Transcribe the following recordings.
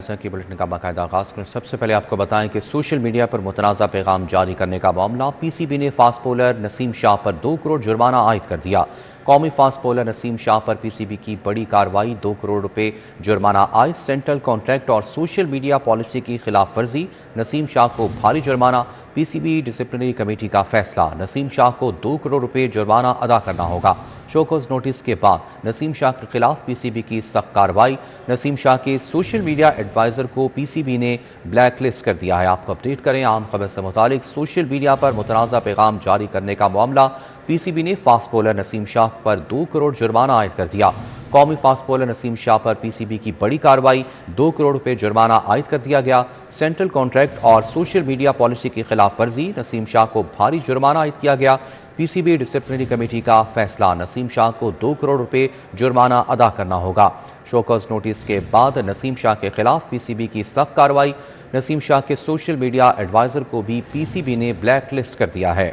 طرح की बुलेटिन का बाकायदा आगाज़ करें। सबसे पहले आपको बताएं कि सोशल मीडिया पर मुतनाज़ा पैगाम जारी करने का मामला, पीसीबी ने फास्ट बॉलर नसीम शाह पर 2 करोड़ जुर्माना आयद कर दिया। कौमी फास्ट बॉलर नसीम शाह पर पीसीबी की बड़ी कार्रवाई, 2 करोड़ रुपए जुर्माना आयद। सेंट्रल कॉन्ट्रैक्ट और सोशल मीडिया पॉलिसी की खिलाफ वर्जी, नसीम शाह को भारी जुर्माना। पीसीबी डिसिप्लिनरी कमेटी का फैसला, नसीम शाह को 2 करोड़ रुपए जुर्माना अदा करना होगा। शोकॉज नोटिस के बाद नसीम शाह के खिलाफ पीसीबी की सख्त कार्रवाई। नसीम शाह के सोशल मीडिया एडवाइज़र को पीसीबी ने ब्लैक लिस्ट कर दिया है। आपको अपडेट करें आम खबर से मुतालिक, सोशल मीडिया पर मुतनाज़ा पैगाम जारी करने का मामला, पीसीबी ने फास्ट बॉलर नसीम शाह पर 2 करोड़ जुर्माना आयद कर दिया। कौमी फास्ट बॉलर नसीम शाह पर पीसीबी की बड़ी कार्रवाई, 2 करोड़ रुपए जुर्माना आयद कर दिया गया। सेंट्रल कॉन्ट्रैक्ट और सोशल मीडिया पॉलिसी की खिलाफ वर्जी, नसीम शाह को भारी जुर्माना आयद किया गया। पीसीबी डिसिप्लिनरी कमेटी का फैसला, नसीम शाह को 2 करोड़ रुपए जुर्माना अदा करना होगा। शोकॉज नोटिस के बाद नसीम शाह के खिलाफ पीसीबी की सख्त कार्रवाई। नसीम शाह के सोशल मीडिया एडवाइज़र को भी पीसीबी ने ब्लैक लिस्ट कर दिया है।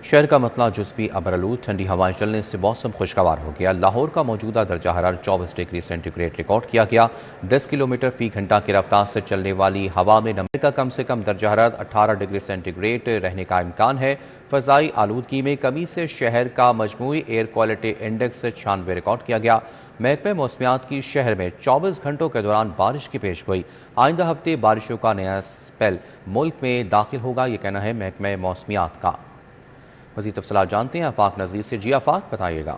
शहर का मतला जुज़वी अबरआलूद, ठंडी हवाएं चलने से मौसम खुशगवार हो गया। लाहौर का मौजूदा दर्जा हरारत 24 डिग्री सेंटीग्रेड रिकॉर्ड किया गया। 10 किलोमीटर फी घंटा की रफ्तार से चलने वाली हवा में नमी का कम से कम दर्जा हरारत 18 डिग्री सेंटीग्रेड रहने का इम्कान है। फ़ज़ाई आलूदगी में कमी से शहर का मजमूई एयर क्वालिटी इंडेक्स 96 रिकॉर्ड किया गया। महकमे मौसमियात की शहर में 24 घंटों के दौरान बारिश की पेश गोई। आइंदा हफ्ते बारिशों का नया स्पेल मुल्क में दाखिल होगा, ये कहना है महकमे मौसमियात का। मज़ीद तफ़सीलात जानते हैं आफाक नज़ीर से। जी आफाक, बताइएगा।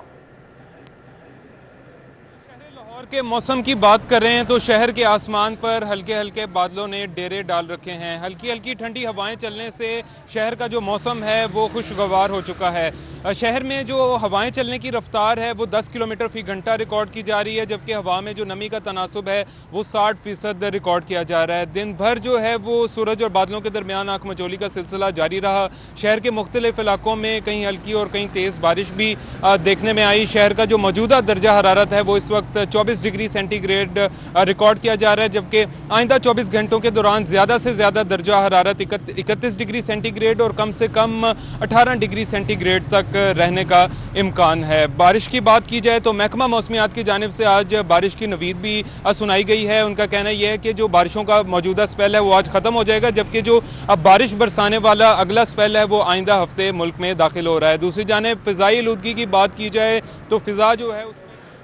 लाहौर के मौसम की बात कर रहे हैं तो शहर के आसमान पर हल्के हल्के बादलों ने डेरे डाल रखे हैं। हल्की हल्की ठंडी हवाएं चलने से शहर का जो मौसम है वो खुशगवार हो चुका है। शहर में जो हवाएं चलने की रफ्तार है वो 10 किलोमीटर फी घंटा रिकॉर्ड की जा रही है, जबकि हवा में जो नमी का तनासुब है वो 60% रिकॉर्ड किया जा रहा है। दिन भर जो है वो सूरज और बादलों के दरमियान आंख मचोली का सिलसिला जारी रहा। शहर के मुख्तलिफ इलाकों में कहीं हल्की और कहीं तेज़ बारिश भी देखने में आई। शहर का जो मौजूदा दर्जा हरारत है वो इस वक्त 24 डिग्री सेंटीग्रेड रिकॉर्ड किया जा रहा है, जबकि आइंदा 24 घंटों के दौरान ज़्यादा से ज़्यादा दर्जा हरारत 31 डिग्री सेंटीग्रेड और कम से कम 18 डिग्री सेंटीग्रेड तक रहने का इम्कान है। बारिश की बात की जाए तो महकमा मौसमियात की जानिब से आज बारिश की नवीद भी सुनाई गई है। उनका कहना यह है कि जो बारिशों का मौजूदा स्पेल है वो आज ख़त्म हो जाएगा, जबकि जो अब बारिश बरसाने वाला अगला स्पेल है वो आइंदा हफ्ते मुल्क में दाखिल हो रहा है। दूसरी जानिब फ़िज़ाई आलूदगी की बात की जाए तो फ़िज़ा जो है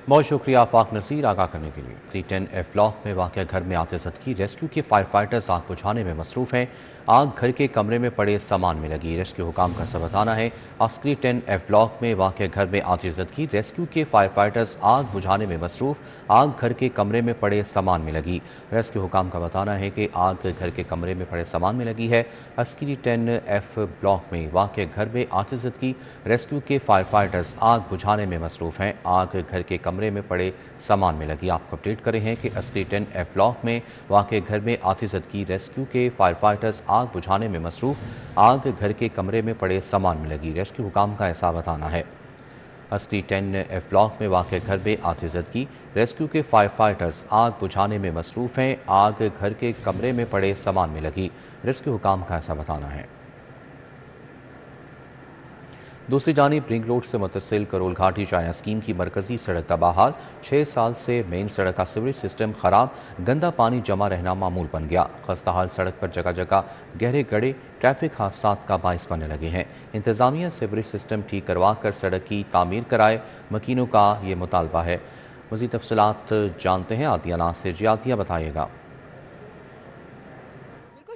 बहुत शुक्रिया आफाक नसीर आगाह करने के लिए। 310F ब्लॉक में वाक़या घर में आतिशत की रेस्क्यू के फायर फाइटर्स आग बुझाने में मसरूफ़ हैं। आग घर के कमरे में पड़े सामान में लगी। रेस्क्यू हुकाम का सब बताना है, अस्करी 10F ब्लॉक में वाक़या घर में आतिशत की रेस्क्यू के फायर फाइटर्स आग बुझाने में मसरूफ़, आग घर के कमरे में पड़े सामान में लगी। रेस्क्यू हुकाम का बताना है कि आग घर के कमरे में पड़े सामान में लगी है। अस्करी 10F ब्लॉक में वाक़या घर में आतिशत की रेस्क्यू के फायर फाइटर्स आग बुझाने में मसरूफ़ हैं, आग घर के कमरे में पड़े सामान में लगी। आपको अपडेट करे हैं कि अस्करी 10F ब्लॉक में वाक़या घर में आतिशत की रेस्क्यू के फायर फाइटर्स आग बुझाने में मसरूफ़, आग घर के कमरे में पड़े सामान में लगी। रेस्क्यू हुकाम का ऐसा बताना है। अस्करी 10F ब्लॉक में वाक़या घर में आतिशत की रेस्क्यू के फायर फाइटर्स आग बुझाने में मसरूफ़ हैं, आग घर के कमरे में पड़े सामान में लगी। रेस्क्यू हुकाम का ऐसा बताना है। दूसरी जानिब रिंग रोड से मुतसिल करोल घाटी चाइना स्कीम की मरकजी सड़क तबाहाल। 6 साल से मेन सड़क का सीवरेज सिस्टम खराब, गंदा पानी जमा रहना मामूल बन गया। खस्ताहाल सड़क पर जगह जगह गहरे गड्ढे ट्रैफिक हादसात का बाइस बनने लगे हैं। इंतजामिया सीवरेज सिस्टम ठीक करवा कर सड़क की तामीर कराए, मकीनों का ये मुतालबा है। मज़ीद तफसीलात जानते हैं आतिया नाज से। जी आतिया, बताइएगा।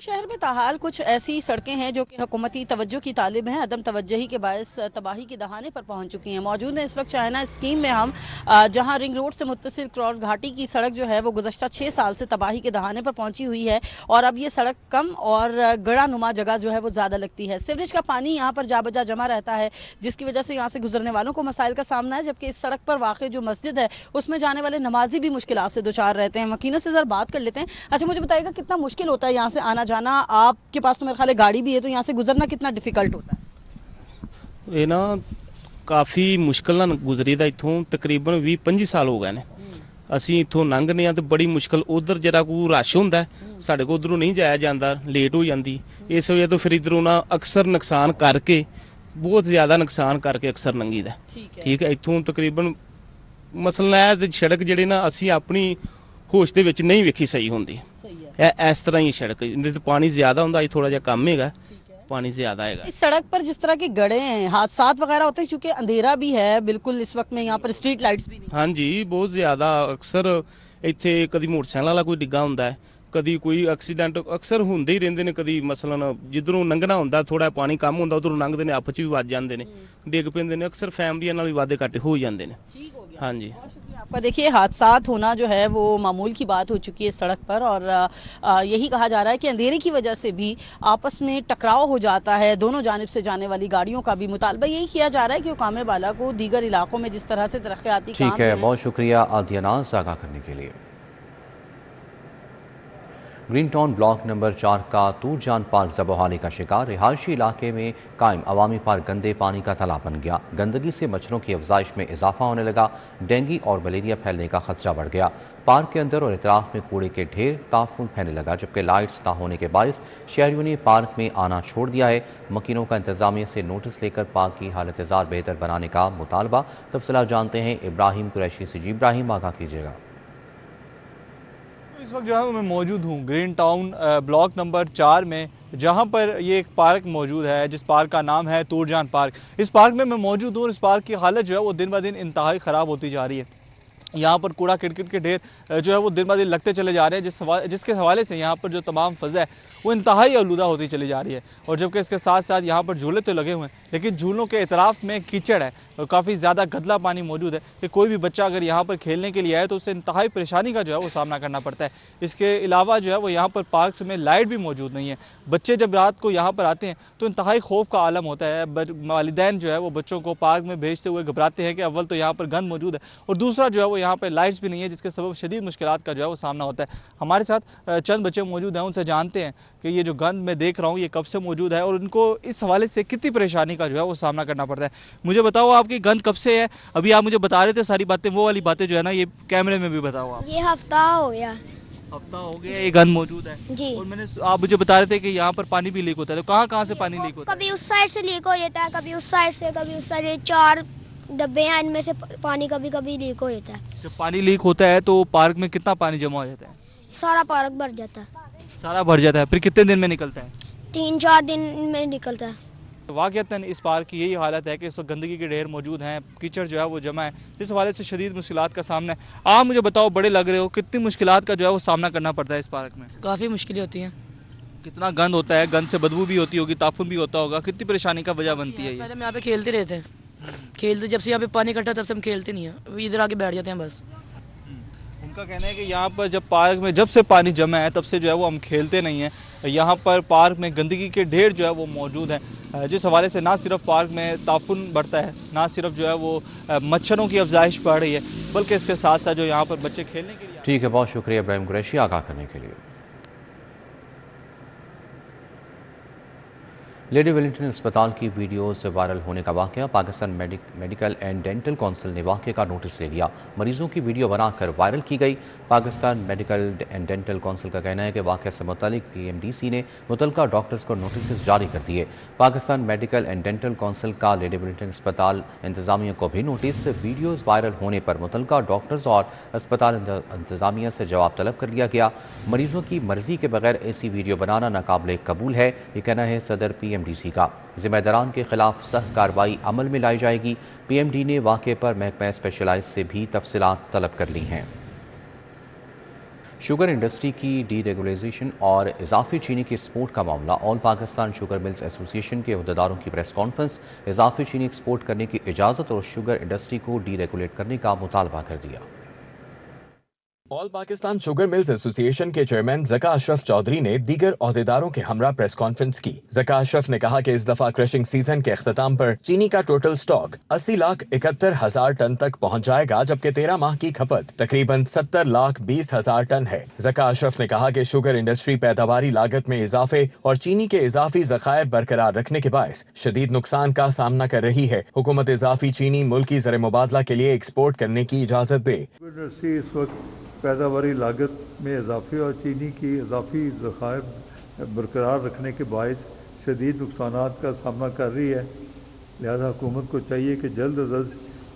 शहर में ताहाल कुछ ऐसी सड़कें हैं जो कि हुकूमती तवज्जो की तालिब हैं, अदम तवज्जोही के बायस तबाही के दहाने पर पहुंच चुकी हैं। मौजूद है इस वक्त चाइना स्कीम में हम, जहां रिंग रोड से मुत्तसिल करोल घाटी की सड़क जो है वो गुज़श्ता 6 साल से तबाही के दहाने पर पहुंची हुई है और अब ये सड़क कम और गड़ा नुमा जगह जो है वो ज़्यादा लगती है। सीवरेज का पानी यहाँ पर जा बजा जमा रहता है, जिसकी वजह से यहाँ से गुजरने वालों को मसाइल का सामना है, जबकि इस सड़क पर वाक़ जो मस्जिद है उसमें जाने वाले नमाजी भी मुश्किलात से दुचार रहते हैं। मकीनों से ज़रा बात कर लेते हैं। अच्छा, मुझे बताइएगा कितना मुश्किल होता है यहाँ से आना जाना? आपके पास तो मेरे ख्याल गाड़ी भी है, तो यहाँ से गुजरना कितना डिफिकल्ट होता है? ये ना काफ़ी मुश्किल ना गुजरी दा इत्थों तकरीबन 20-25 साल हो गए ने। ਅਸੀਂ ਇੱਥੋਂ ਲੰਘਦੇ ਆ ਤੇ ਬੜੀ ਮੁਸ਼ਕਲ ਉਧਰ ਜਿਹੜਾ ਕੋਈ ਰਸ਼ ਹੁੰਦਾ ਸਾਡੇ ਕੋਲ ਉਧਰੋਂ ਨਹੀਂ ਜਾਇਆ ਜਾਂਦਾ, ਲੇਟ ਹੋ ਜਾਂਦੀ। ਇਸ ਵਜ੍ਹਾ ਤੋਂ ਫਿਰ ਇਧਰੋਂ ਨਾ ਅਕਸਰ ਨੁਕਸਾਨ ਕਰਕੇ, ਬਹੁਤ ਜ਼ਿਆਦਾ ਨੁਕਸਾਨ ਕਰਕੇ ਅਕਸਰ ਲੰਘੀਦਾ। ਠੀਕ ਹੈ, ਇੱਥੋਂ ਤਕਰੀਬਨ ਮਸਲਾ ਹੈ ਤੇ ਸੜਕ ਜਿਹੜੇ ਨਾ ਅਸੀਂ ਆਪਣੀ ਹੋਸ਼ ਦੇ ਵਿੱਚ ਨਹੀਂ ਵੇਖੀ ਸਹੀ ਹੁੰਦੀ। ਇਸ ਤਰ੍ਹਾਂ ਹੀ ਸੜਕ ਇਹਦੇ ਤੇ ਪਾਣੀ ਜ਼ਿਆਦਾ ਹੁੰਦਾ, ਅੱਜ ਥੋੜਾ ਜਿਹਾ ਕਮ ਹੈਗਾ, पानी ज्यादा है। इस सड़क पर जिस तरह के गड्ढे हैं, हादसा वगैरह होते हैं, चूंकि अंधेरा भी है बिल्कुल इस वक्त में, यहाँ पर स्ट्रीट लाइट्स भी नहीं। हाँ जी, बहुत ज्यादा अक्सर इत्थे कदी मोटरसाइकिल वाला कोई डिग्गा हुंदा है, कदी कोई एक्सीडेंट अक्सर होंदे ही रहिंदे ने। कदी मसलन जिधरों लंघना हुंदा थोड़ा पानी कम हुंदा, उधरों लंघदे ने, आपस च भी वज जांदे ने, डिग पैंदे ने, अक्सर फैमिलियां नाल भी वादे घाटे हो जांदे ने। हाँ जी, आपका देखिए हादसात होना जो है वो मामूल की बात हो चुकी है सड़क पर, और यही कहा जा रहा है कि अंधेरे की वजह से भी आपस में टकराव हो जाता है। दोनों जानिब से जाने वाली गाड़ियों का भी मुतालबा यही किया जा रहा है कि हुकाम बाला को दीगर इलाकों में जिस तरह से तरक्याती काम ठीक है, बहुत शुक्रिया आदियानाज आगाह करने के लिए। ग्रीन टाउन ब्लॉक नंबर 4 का तूरजान पार्क ज़बोहाली का शिकार। रिहायशी इलाके में कायम अवामी पार्क गंदे पानी का तालाब बन गया। गंदगी से मच्छरों की अफजाइश में इजाफा होने लगा, डेंगू और मलेरिया फैलने का खदशा बढ़ गया। पार्क के अंदर और इतराफ में कूड़े के ढेर ताफून फैलने लगा, जबकि लाइट्स ना होने के बायस शहरियों ने पार्क में आना छोड़ दिया है। मकीनों का इंतजामिया से नोटिस लेकर पार्क की हालत बेहतर बनाने का मुतालबा। तफसीलात जानते हैं इब्राहिम कुरैशी से। जी इब्राहिम, आगाह कीजिएगा। इस वक्त जो है मैं मौजूद हूँ ग्रीन टाउन ब्लॉक नंबर 4 में, जहाँ पर ये एक पार्क मौजूद है जिस पार्क का नाम है तूरजान पार्क। इस पार्क में मैं मौजूद हूँ और इस पार्क की हालत जो है वो दिन ब दिन इंतहाई ख़राब होती जा रही है। यहाँ पर कूड़ा किटकिट के ढेर जो है वो दिन ब दिन लगते चले जा रहे हैं, जिसके हवाले से यहाँ पर जो तमाम फ़ज़ा है वो इंतहाई आलूदा होती चली जा रही है। और जबकि इसके साथ साथ यहाँ पर झूले तो लगे हुए हैं, लेकिन झूलों के इतराफ़ में कीचड़ है और काफ़ी ज़्यादा गंदा पानी मौजूद है कि कोई भी बच्चा अगर यहाँ पर खेलने के लिए आए तो उसे इंतहाई परेशानी का जो है वो सामना करना पड़ता है। इसके अलावा जो है वो यहाँ पर पार्क में लाइट भी मौजूद नहीं है। बच्चे जब रात को यहाँ पर आते हैं तो इंतहाई खौफ का आलम होता है। वालिदैन जो है वो बच्चों को पार्क में भेजते हुए घबराते हैं कि अव्वल तो यहाँ पर गंद मौजूद है और दूसरा जो है वो यहाँ पर लाइट्स भी नहीं है, जिसके सबब शदीद मुश्किलात का जो है वो सामना होता है। हमारे साथ चंद बच्चे मौजूद हैं, उनसे जानते हैं कि ये जो गंद मैं देख रहा हूँ ये कब से मौजूद है और उनको इस हवाले से कितनी परेशानी का जो है वो सामना करना पड़ता है। मुझे बताओ आपकी गंद कब से है? अभी आप मुझे बता रहे थे सारी बातें, वो वाली बातें जो है ना ये कैमरे में भी बताओ आप। ये हफ्ता हो गया। हफ्ता हो गया ये गंद मौजूद है जी। और आप मुझे बता रहे थे कि यहाँ पर पानी भी लीक होता है, तो कहाँ से पानी लीक होता है? कभी उस साइड से लीक हो जाता है, कभी उस साइड से, कभी उस साइड। 4 डब्बे हैं, इनमें से पानी कभी कभी लीक हो जाता है। जब पानी लीक होता है तो पार्क में कितना पानी जमा हो जाता है? सारा पार्क भर जाता है। सारा भर जाता है, फिर कितने दिन में निकलता है? 3-4 दिन में निकलता है। वाक़तन इस पार्क की यही हालत है कि इस वक्त गंदगी के ढेर मौजूद हैं, कीचड़ जो है वो जमा है, जिस हवाले से शदीद मुश्किलात का सामना है। आप मुझे बताओ, बड़े लग रहे हो, कितनी मुश्किलात का जो है वो सामना करना पड़ता है इस पार्क में? काफ़ी मुश्किलें होती हैं। कितना गंद होता है, गंद से बदबू भी होती होगी, ताफुन भी होता होगा, कितनी परेशानी का वजह बनती है ये? पहले हम यहाँ पे खेलते रहते हैं, खेलते जब से यहाँ पे पानी इकट्ठा तब से हम खेलते नहीं हैं, इधर आके बैठ जाते हैं बस। उनका कहना है कि यहाँ पर जब पार्क में जब से पानी जमा है तब से जो है वो हम खेलते नहीं हैं। यहाँ पर पार्क में गंदगी के ढेर जो है वो मौजूद हैं, जिस हवाले से ना सिर्फ पार्क में ताफुन बढ़ता है, ना सिर्फ जो है वो मच्छरों की अफजाइश बढ़ रही है, बल्कि इसके साथ साथ जो यहाँ पर बच्चे खेलने के लिए। ठीक है, बहुत शुक्रिया इब्राहिम कुरैशी आगाह करने के लिए। लेडी वेलिंगटन अस्पताल की वीडियो से वायरल होने का वाक़या। Pakistan medical and dental council ने वाक़े का नोटिस ले लिया। मरीजों की वीडियो बनाकर वायरल की गई। Pakistan medical and dental council का कहना है कि वाक़े से मुतालिक PMDC ने मुतल्लिका डॉक्टर्स को नोटिस जारी कर दिए। Pakistan medical and dental council का लेडी वेलिंगटन अस्पताल इंतज़ामिया को भी नोटिस। वीडियोज़ वायरल होने पर मुतल्लिका डॉक्टर्स और अस्पताल इंतज़ामिया से जवाब तलब कर लिया गया। मरीजों की मर्ज़ी के बगैर ऐसी वीडियो बनाना नाकाबिल कबूल है, ये कहना है सदर PMDC का। ज़िम्मेदारान के खिलाफ सख्त कार्रवाई अमल में लाई जाएगी। PMD ने वाक़े पर महकमा स्पेशलाइज से भी तफसीलात तलब कर ली हैं। शुगर इंडस्ट्री की डीरेगुलेशन और इजाफी चीनी की एक्सपोर्ट का मामला। All Pakistan sugar mills association के अहदेदारों की प्रेस कॉन्फ्रेंस। इजाफी चीनी एक्सपोर्ट करने की इजाज़त और शुगर इंडस्ट्री को डीरेगुलेट करने का मुतालबा कर दिया। All Pakistan sugar mills association के चेयरमैन ज़का अशरफ चौधरी ने दीगर ओहदेदारों के हमरा प्रेस कॉन्फ्रेंस की। ज़का अशरफ ने कहा कि इस दफा क्रशिंग सीजन के अख्ताम पर चीनी का टोटल स्टॉक 80,71,000 टन तक पहुंच जाएगा, जबकि 13 माह की खपत तकरीबन 70,20,000 टन है। ज़का अशरफ ने कहा कि शुगर इंडस्ट्री पैदावारी लागत में इजाफे और चीनी के इजाफी ज़खायर बरकरार रखने के बायस शदीद नुकसान का सामना कर रही है। हुकूमत इजाफी चीनी मुल्की ज़र मुबादला के लिए एक्सपोर्ट करने की इजाज़त दे। इस वक्त पैदावारी लागत में इजाफे और चीनी की इजाफी ज़खायर बरकरार रखने के बायस शदीद नुकसानात का सामना कर रही है। लिहाजा हुकूमत को चाहिए कि जल्द अज जल्द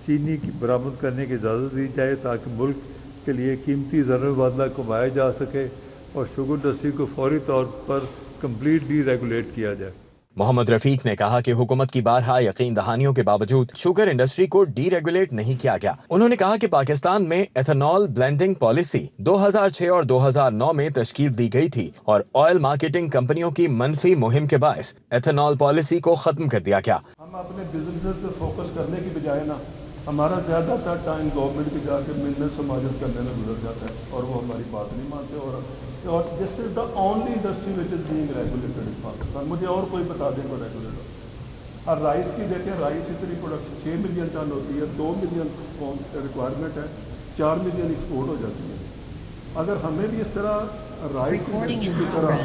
चीनी की बरामद करने की इजाज़त दी जाए ताकि मुल्क के लिए कीमती ज़र मुबादला कमाया जा सके और शुगर इंडस्ट्री को फौरी तौर पर कम्प्लीट डी रेगुलेट किया जाए। मोहम्मद रफीक ने कहा कि हुकूमत की बारहा यकीन दहानियों के बावजूद शुगर इंडस्ट्री को डी रेगुलेट नहीं किया गया। उन्होंने कहा कि पाकिस्तान में एथेनॉल ब्लेंडिंग पॉलिसी 2006 और 2009 में तश्कील दी गई थी और ऑयल मार्केटिंग कंपनियों की मनफी मुहिम के बायस एथेनॉल पॉलिसी को खत्म कर दिया गया। हम अपने बिजनेस पे फोकस करने की बजाय ना हमारा ज़्यादातर टाइम गवर्नमेंट की जाके मिलने समाजत करने में गुजर जाता है और वो हमारी बात नहीं मानते। और this is the only industry which is being regulated in Pakistan. मुझे और कोई बता दें को रेगुलेटर। और राइस की देखें, राइस इतनी प्रोडक्शन 6 मिलियन टन होती है, 2 मिलियन रिक्वायरमेंट है, 4 मिलियन एक्सपोर्ट हो जाती है। अगर हमें भी इस तरह राइस की तरह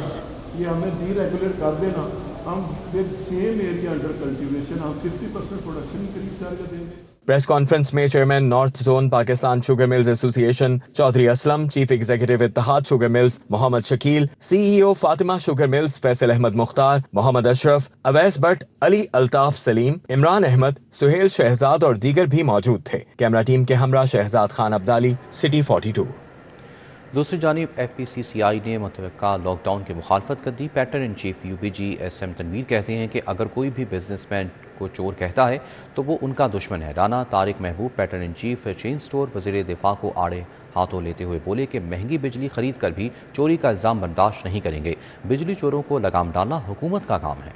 ये हमें डी रेगुलेट कर देना, हम with same area under cultivation हम 50% प्रोडक्शन इंक्रीज करके देंगे। प्रेस कॉन्फ्रेंस में chairman north zone Pakistan sugar mills association Chaudhry Aslam, chief executive Ittehad sugar mills Mohammad Shakeel, CEO Fatima sugar mills Faisal Ahmed Mukhtar, Mohammad Ashraf, Awais Bhatt, Ali Altaf Saleem, Imran Ahmed, Suhail Shahzad और दीगर भी मौजूद थे। कैमरा टीम के हमरा शहजाद खान अब्दाली, सिटी 42। दूसरी जानिब FPCCI ने मुतवक्का लॉकडाउन की मुखालफत कर दी। Patron in chief UBG SM Tanveer कहते हैं कि अगर कोई भी बिजनेसमैन को चोर कहता है तो वो उनका दुश्मन है। राना तारिक महबूब pattern in chief chain store वज़ीर दिफा को आड़े हाथों लेते हुए बोले कि महंगी बिजली खरीद कर भी चोरी का इल्ज़ाम बर्दाश्त नहीं करेंगे। बिजली चोरों को लगाम डालना हुकूमत का काम है।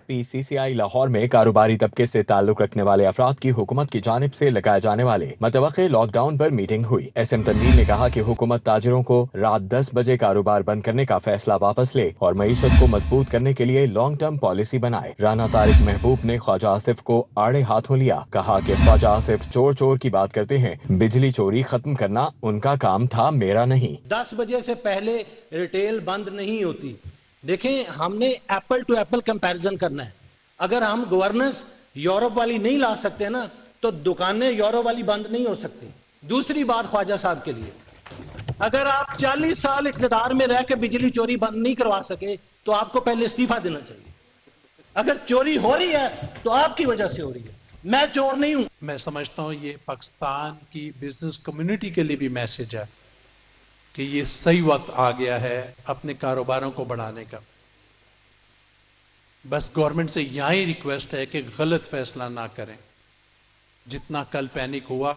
PCCI लाहौर में कारोबारी तबके से ताल्लुक रखने वाले अफराद की हुकूमत की जानिब से लगाए जाने वाले मतवक्के लॉकडाउन पर मीटिंग हुई। SM तनवीर ने कहा कि हुकूमत ताजिरों को रात 10 बजे कारोबार बंद करने का फैसला वापस ले और मईशत को मजबूत करने के लिए लॉन्ग टर्म पॉलिसी बनाए। राना तारिक महबूब ने ख्वाजा आसिफ को आड़े हाथों लिया, कहा कि ख्वाजा आसिफ चोर चोर की बात करते हैं, बिजली चोरी खत्म करना उनका काम था, मेरा नहीं। 10 बजे से पहले रिटेल बंद नहीं होती। देखें, हमने एप्पल टू एप्पल कंपैरिजन करना है। अगर हम गवर्नेंस यूरोप वाली नहीं ला सकते ना, तो दुकानें यूरोप वाली बंद नहीं हो सकती। दूसरी बात ख्वाजा साहब के लिए, अगर आप 40 साल इक़्तिदार में रह के बिजली चोरी बंद नहीं करवा सके तो आपको पहले इस्तीफा देना चाहिए। अगर चोरी हो रही है तो आपकी वजह से हो रही है, मैं चोर नहीं हूं। मैं समझता हूं ये पाकिस्तान की बिजनेस कम्युनिटी के लिए भी मैसेज है कि ये सही वक्त आ गया है अपने कारोबारों को बढ़ाने का। बस गवर्नमेंट से यहाँ ही रिक्वेस्ट है कि गलत फैसला ना करें। जितना कल पैनिक हुआ,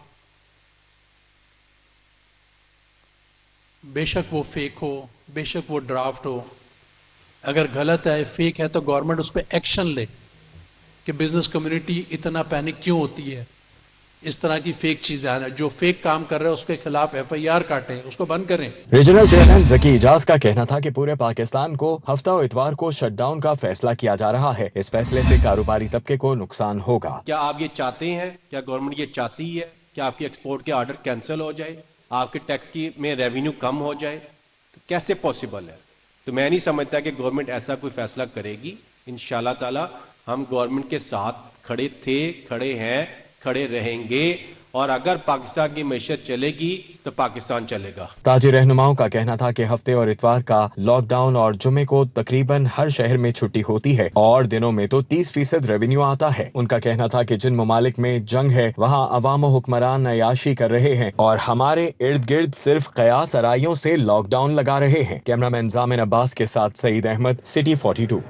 बेशक वो फेक हो, बेशक वो ड्राफ्ट हो, अगर गलत है, फेक है, तो गवर्नमेंट उस पर एक्शन ले कि बिजनेस कम्युनिटी इतना पैनिक क्यों होती है। इस तरह की फेक चीजें आ रही है, जो फेक काम कर रहे हैं उसके खिलाफ FIR काटें, उसको बंद करें। रीजनल चेयरमैन ज़की इजाज का कहना था कि पूरे पाकिस्तान को हफ्ता और इतवार को शटडाउन का फैसला किया जा रहा है। इस फैसले से कारोबारी तबके को नुकसान होगा। क्या आप ये चाहते हैं, क्या गवर्नमेंट ये चाहती है कि आपकी एक्सपोर्ट के ऑर्डर कैंसिल हो जाए, आपके टैक्स की में रेवेन्यू कम हो जाए? तो कैसे पॉसिबल है? तो मैं नहीं समझता कि गवर्नमेंट ऐसा कोई फैसला करेगी। इंशाल्लाह ताला हम गवर्नमेंट के साथ खड़े थे, खड़े हैं, खड़े रहेंगे, और अगर पाकिस्तान की मैशत चलेगी तो पाकिस्तान चलेगा। ताजिर रहनुमाओं का कहना था कि हफ्ते और इतवार का लॉकडाउन और जुमे को तकरीबन हर शहर में छुट्टी होती है और दिनों में तो 30% रेवेन्यू आता है। उनका कहना था कि जिन ममालिक में जंग है वहाँ अवाम व हुक्मरान अयाशी कर रहे हैं और हमारे इर्द गिर्द सिर्फ कयास आराइयों से लॉकडाउन लगा रहे हैं। कैमरामैन जामिन अब्बास के साथ सईद अहमद, सिटी 42।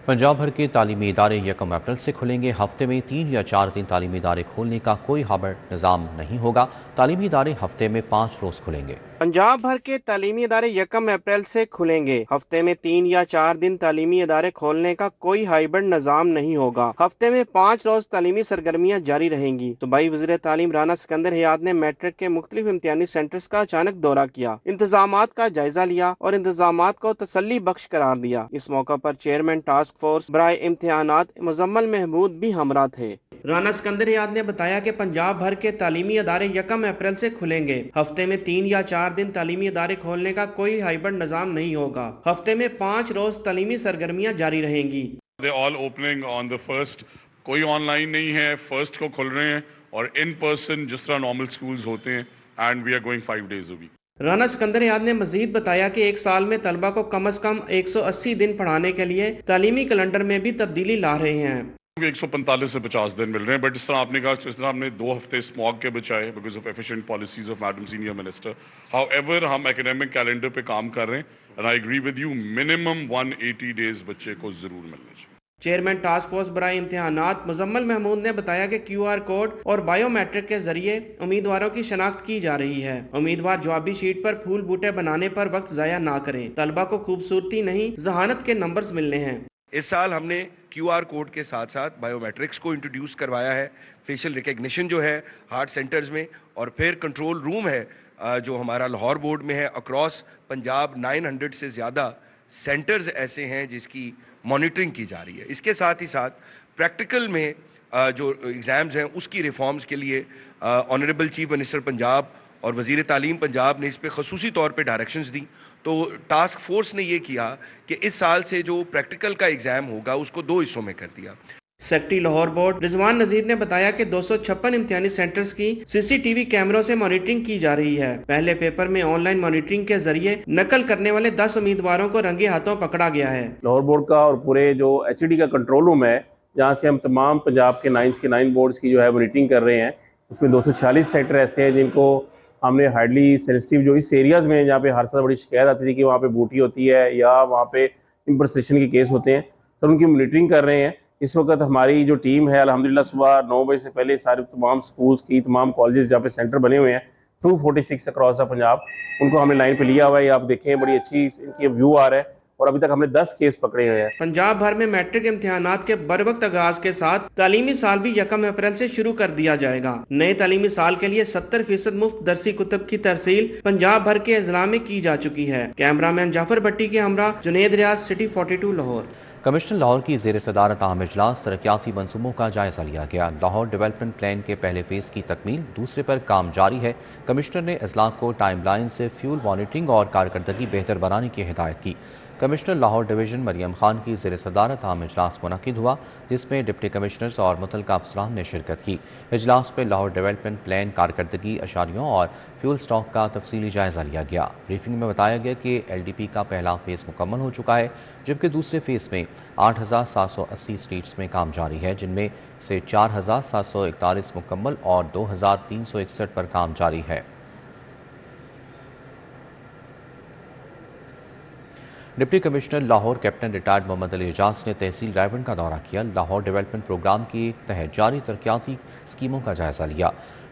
पंजाब भर के तालीमी इदारे 1 अप्रैल से खुलेंगे। हफ्ते में 3 या 4 दिन तालीमी इदारे खोलने का कोई हार्ड निज़ाम नहीं होगा। तालीमी इदारे हफ्ते में 5 रोज़ खुलेंगे। پنجاب بھر کے تعلیمی ادارے 1 اپریل سے کھلیں گے۔ ہفتے میں 3 یا 4 دن تعلیمی ادارے کھولنے کا کوئی ہائبرڈ نظام نہیں ہوگا۔ ہفتے میں 5 روز تعلیمی سرگرمیاں جاری رہیں گی۔ صوبائی وزیر تعلیم رانا سکندر حیات نے میٹرک کے مختلف امتحانی سینٹرز کا اچانک دورہ کیا، انتظامات کا جائزہ لیا اور انتظامات کو تسلی بخش قرار دیا۔ اس موقع پر چیئرمین ٹاسک فورس برائے امتحانات مزمل محمود بھی ہمراہ تھے۔ رانا سکندر حیات نے بتایا کہ پنجاب بھر کے تعلیمی ادارے 1 اپریل سے کھلیں گے۔ ہفتے میں 3 یا 4 دن تعلیمی ادارے کھولنے کا کوئی ہائبرڈ نظام نہیں ہوگا۔ ہفتے میں 5 روز تعلیمی سرگرمیاں جاری رہیں گی۔ They all opening on the first, کوئی آن لائن نہیں ہے، فرسٹ کو کھل رہے ہیں اور ان پرسن جس طرح نارمل سکولز ہوتے ہیں، and we are going 5 days a week۔ Rana Sikandar Hayat نے مزید بتایا کہ ایک سال میں طلبہ کو کم از کم 180 دن پڑھانے کے لیے تعلیمی کیلنڈر میں بھی تبدیلی لا رہے ہیں۔ 145 سے 50 دن مل رہے ہیں، بٹ جس طرح آپ نے کہا، اس طرح ہم نے 2 ہفتے اسموگ کے بچائے because of efficient policies of madam senior minister. How ever ہم اکیڈیمک کیلنڈر پہ کام کر رہے ہیں، and I agree with you, minimum 180 days بچے کو ضرور ملنا چاہیے۔ چیئرمین ٹاسک فورس برائے امتحانات مزمل محمود نے بتایا کہ QR کوڈ اور بائیو میٹرک کے ذریعے امیدواروں کی شناخت کی جا رہی ہے۔ امیدوار جوابی شیٹ پر پھول بوٹے بنانے پر وقت ضائع نہ کریں۔ طلبہ کو خوبصورتی نہیں، ذہانت کے نمبرز ملنے ہیں۔ اس سال ہم نے QR کوڈ کے ساتھ ساتھ بائیو میٹرکس کو انٹروڈیوس کروایا ہے، فیشل ریکگنیشن جو ہے ہارٹ سینٹرز میں، اور پھر کنٹرول روم ہے جو ہمارا لاہور بورڈ میں ہے۔ اکراس پنجاب 900 سے زیادہ سینٹرز ایسے ہیں جس کی مانیٹرنگ کی جا رہی ہے۔ اس کے ساتھ ہی ساتھ پریکٹیکل میں جو ایگزامز ہیں اس کی ریفارمز کے لیے آنریبل چیف منسٹر پنجاب اور وزیر تعلیم پنجاب نے اس پہ خصوصی طور پہ ڈائریکشنز دی۔ تو ٹاسک فورس نے یہ کیا کہ اس سال سے جو پریکٹیکل کا ایگزام ہوگا اس کو 2 حصوں میں کر دیا۔ سیکرٹری لاہور بورڈ رضوان نذیر نے بتایا کہ 256 امتحانی سینٹرز کی CCTV کیمروں سے مانیٹرنگ کی جا رہی ہے۔ پہلے پیپر میں آن لائن مانیٹرنگ کے ذریعے نقل کرنے والے 10 امیدواروں کو رنگے ہاتھوں پکڑا گیا ہے۔ لاہور بورڈ کا اور پورے جو HED کا کنٹرول روم ہے، جہاں سے ہم تمام پنجاب کے 9 بورڈز کی جو ہے مانیٹرنگ کر رہے ہیں، اس میں 246 سینٹر ایسے ہیں جن کو ہم نے ہائیڈلی سینسٹیو جو اس ایریاز میں جہاں پہ ہر سال بڑی شکایت آتی تھی کہ وہاں پہ بوٹی ہوتی ہے یا وہاں پہ امپرسیشن کے کیس ہوتے ہیں، سر ان کی مانیٹرنگ کر رہے ہیں۔ اس وقت ہماری جو ٹیم ہے الحمدللہ صبح 9 بجے سے پہلے سارے تمام سکولز کی، تمام کالجز جہاں پہ سینٹر بنے ہوئے ہیں 246 اکراس پنجاب، ان کو ہم نے لائن پہ لیا ہوا ہے۔ آپ دیکھیں بڑی اچھی ان کی ویو آ رہا ہے، اور ابھی تک ہم نے 10 کیس پکڑے ہوئے ہیں۔ پنجاب بھر میں میٹرک امتحانات کے بروقت آغاز کے ساتھ تعلیمی سال بھی 1 اپریل سے شروع کر دیا جائے گا۔ نئے تعلیمی سال کے لیے 70% مفت درسی کتب کی ترسیل پنجاب بھر کے اضلاع میں کی جا چکی ہے۔ کیمرہ مین جعفر بھٹی کے ہمراہ جنید ریاض، سٹی 42 لاہور۔ کمشنر لاہور کی زیر صدارت عام اجلاس، ترقیاتی منصوبوں کا جائزہ لیا گیا۔ لاہور ڈیولپمنٹ پلان کے پہلے فیز کی تکمیل، دوسرے پر کام جاری ہے۔ کمشنر نے اضلاع کو ٹائم لائن سے فیول مانیٹرنگ اور کارکردگی بہتر بنانے کی ہدایت کی۔ کمشنر لاہور ڈویژن مریم خان کی زیر صدارت عام اجلاس منعقد ہوا، جس میں ڈپٹی کمشنرز اور متعلقہ افسران نے شرکت کی۔ اجلاس میں لاہور ڈیولپمنٹ پلان، کارکردگی اشاریوں اور فیول سٹاک کا تفصیلی جائزہ لیا گیا۔ بریفنگ میں بتایا گیا کہ LDP کا پہلا فیز مکمل ہو چکا ہے، جبکہ دوسرے فیز میں 8780 اسٹریٹس میں کام جاری ہے، جن میں سے 4741 مکمل اور 2361 پر کام جاری ہے۔ Deputy commissioner Lahore captain retired Muhammad Ali Ijaz نے تحصیل رائیونڈ کا دورہ کیا، لاہور ڈیولپمنٹ پروگرام کے تحت جاری ترقیاتی اسکیموں کا جائزہ لیا۔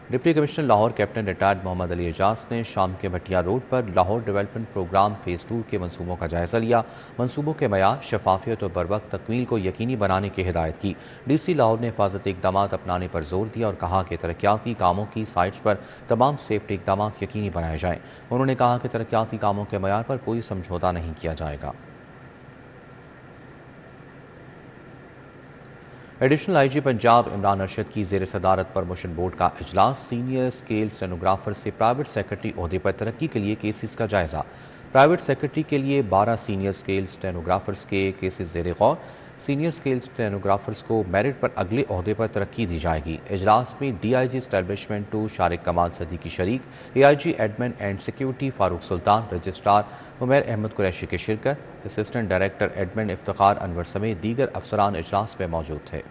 Deputy commissioner Lahore captain retired Muhammad Ali Ijaz نے شام کے بھٹیا روڈ پر لاہور ڈیولپمنٹ پروگرام فیز 2 کے منصوبوں کا جائزہ لیا۔ منصوبوں کے معیار، شفافیت اور بروقت تکمیل کو یقینی بنانے کی ہدایت کی۔ DC لاہور نے حفاظتی اقدامات اپنانے پر زور دیا اور کہا کہ ترقیاتی کاموں کی سائٹس پر تمام سیفٹی اقدامات یقینی بنائے جائیں۔ انہوں نے کہا کہ ترقیاتی کاموں کے معیار پر کوئی سمجھوتہ نہیں کیا جائے گا۔ ایڈیشنل IG پنجاب عمران ارشد کی زیر صدارت پرموشن بورڈ کا اجلاس، سینئر اسکیل اسٹینوگرافر سے پرائیویٹ سیکرٹری عہدے پر ترقی کے لیے کیسز کا جائزہ۔ پرائیویٹ سیکرٹری کے لیے 12 سینئر اسکیل اسٹینوگرافرز کے کیسز زیر غور۔ سینئر اسکیل اسٹینوگرافرز کو میرٹ پر اگلے عہدے پر ترقی دی جائے گی۔ اجلاس میں DIG اسٹیبلشمنٹ 2 شارق کمال صدیقی شریک، AIG admin and security Farooq Sultan, registrar Umair Ahmed Qureshi کی شرکت، assistant director admin Iftikhar Anwar سمیت دیگر افسران اجلاس میں موجود تھے۔